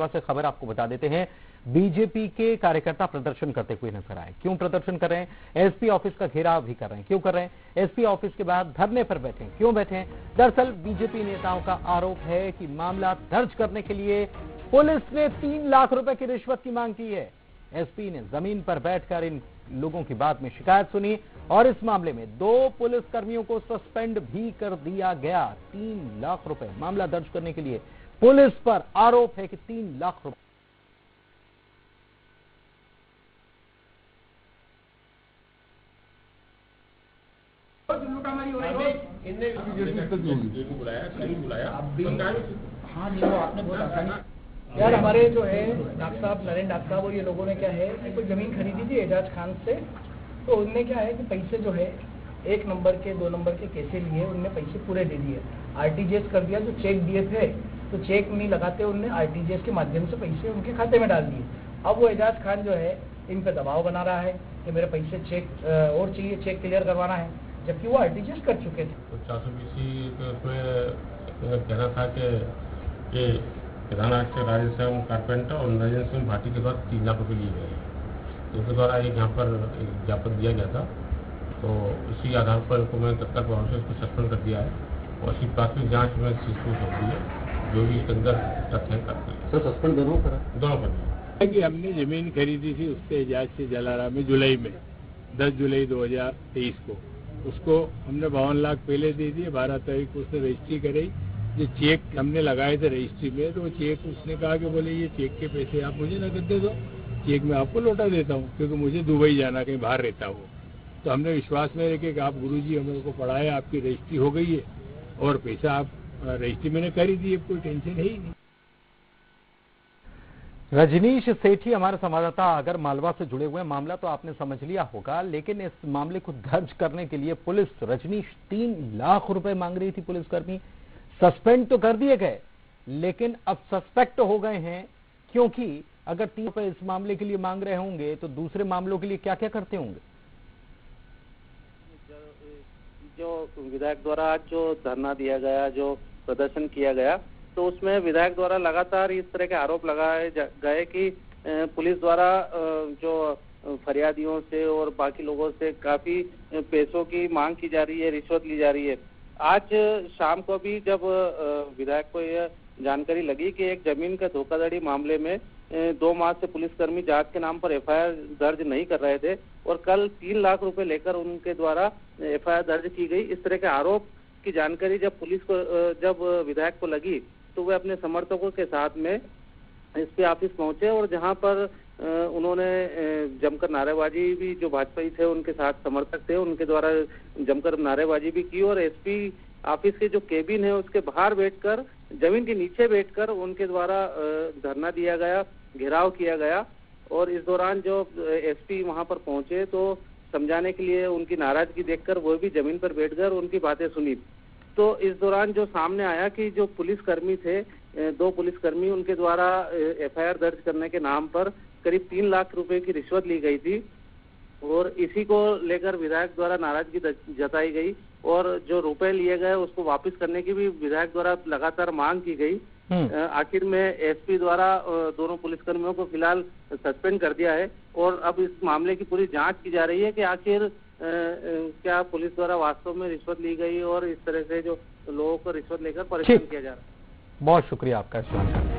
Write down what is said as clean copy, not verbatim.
मालवा से खबर आपको बता देते हैं। बीजेपी के कार्यकर्ता प्रदर्शन करते हुए नजर आए। क्यों प्रदर्शन कर रहे हैं? एसपी ऑफिस का घेराव भी कर रहे हैं। क्यों कर रहे हैं? एसपी ऑफिस के बाद धरने पर बैठे हैं। क्यों बैठे हैं? दरअसल बीजेपी नेताओं का आरोप है कि मामला दर्ज करने के लिए पुलिस ने 3 लाख रुपए की रिश्वत की मांग की है। एसपी ने जमीन पर बैठकर इन लोगों की बात में शिकायत सुनी और इस मामले में 2 पुलिस कर्मियों को सस्पेंड भी कर दिया गया। 3 लाख रुपए मामला दर्ज करने के लिए पुलिस पर आरोप है कि 3 लाख रुपए। हाँ नहीं वो आपने बहुत आसानी यार हमारे जो है डॉक्टर साहब नरेंद्र डॉक्टर साहब और ये लोगों ने क्या है कि कोई जमीन खरीदी थी एजाज खान से। तो उनने क्या है कि पैसे जो है 1 नंबर के 2 नंबर के कैसे लिए उनने पैसे पूरे दे दिए। आरटीजीएस कर दिया। जो चेक दिए थे तो चेक नहीं लगाते उनने आरटीजीएस के माध्यम से पैसे उनके खाते में डाल दिए। अब वो एजाज खान जो है इन पे दबाव बना रहा है कि मेरे पैसे चेक और चाहिए, चेक क्लियर करवाना है, जबकि वो आरटीजीएस कर चुके थे। तो 420 कहना था कि प्रधान आरक्षक राजेश सिंह कारपेंटर और नरेंद्र सिंह भाटी के द्वारा 3 लाख रुपए लिए गए। इनके द्वारा एक यहाँ पर ज्ञापन दिया गया था। तो इसी आधार पर को मैं तत्काल प्रभाव से इसको सस्पेंड कर दिया है और इसकी प्राथमिक जांच में सीधे सौंप दी है। जो भी इसके अंदर तथ्य करती है। सर सस्पेंड दोनों कर दिया कि हमने जमीन खरीदी थी उससे एजाज से जलाराम में जुलाई में 10 जुलाई 2023 को। उसको हमने 52 लाख पहले दे दिए। 12 तारीख को उसने रजिस्ट्री कराई। जो चेक हमने लगाए थे रजिस्ट्री में तो चेक उसने कहा कि बोले ये चेक के पैसे आप मुझे नकद दे दो, चेक मैं आपको लौटा देता हूँ क्योंकि मुझे दुबई जाना, कहीं बाहर रहता हूँ। तो हमने विश्वास में रखे कि आप गुरुजी हमारे को पढ़ाए, आपकी रजिस्ट्री हो गई है और पैसा आप रजिस्ट्री मैंने कर ही दी, कोई टेंशन है ही नहीं। रजनीश सेठी हमारे संवाददाता अगर मालवा से जुड़े हुए मामला तो आपने समझ लिया होगा, लेकिन इस मामले को दर्ज करने के लिए पुलिस रजनीश 3 लाख रुपए मांग रही थी। पुलिसकर्मी सस्पेंड तो कर दिए गए लेकिन अब सस्पेक्ट हो गए हैं, क्योंकि अगर 3 रुपए इस मामले के लिए मांग रहे होंगे तो दूसरे मामलों के लिए क्या क्या करते होंगे। जो विधायक द्वारा आज जो धरना दिया गया, जो प्रदर्शन किया गया, तो उसमें विधायक द्वारा लगातार इस तरह के आरोप लगाए गए कि पुलिस द्वारा जो फरियादियों से और बाकी लोगों से काफी पैसों की मांग की जा रही है, रिश्वत ली जा रही है। आज शाम को भी जब विधायक को यह जानकारी लगी कि एक जमीन का धोखाधड़ी मामले में 2 माह से पुलिसकर्मी जांच के नाम पर एफआईआर दर्ज नहीं कर रहे थे और कल 3 लाख रुपए लेकर उनके द्वारा एफआईआर दर्ज की गई, इस तरह के आरोप की जानकारी जब विधायक को लगी तो वे अपने समर्थकों के साथ में एसपी ऑफिस पहुंचे और जहां पर उन्होंने जमकर नारेबाजी भी, जो भाजपाई थे उनके साथ समर्थक थे उनके द्वारा जमकर नारेबाजी भी की और एसपी ऑफिस के जो केबिन है उसके बाहर बैठकर, जमीन के नीचे बैठकर उनके द्वारा धरना दिया गया, घेराव किया गया। और इस दौरान जो एसपी वहां पर पहुंचे तो समझाने के लिए उनकी नाराजगी देखकर वो भी जमीन पर बैठकर उनकी बातें सुनी। तो इस दौरान जो सामने आया कि जो पुलिसकर्मी थे, 2 पुलिसकर्मी, उनके द्वारा एफआईआर दर्ज करने के नाम पर करीब 3 लाख रुपए की रिश्वत ली गई थी और इसी को लेकर विधायक द्वारा नाराजगी जताई गई और जो रुपए लिए गए उसको वापस करने की भी विधायक द्वारा लगातार मांग की गई। आखिर में एसपी द्वारा दोनों पुलिसकर्मियों को फिलहाल सस्पेंड कर दिया है और अब इस मामले की पूरी जांच की जा रही है कि आखिर क्या पुलिस द्वारा वास्तव में रिश्वत ली गई और इस तरह से जो लोगों को रिश्वत लेकर परेशान किया जा रहा है। बहुत शुक्रिया आपका इस जानकारी।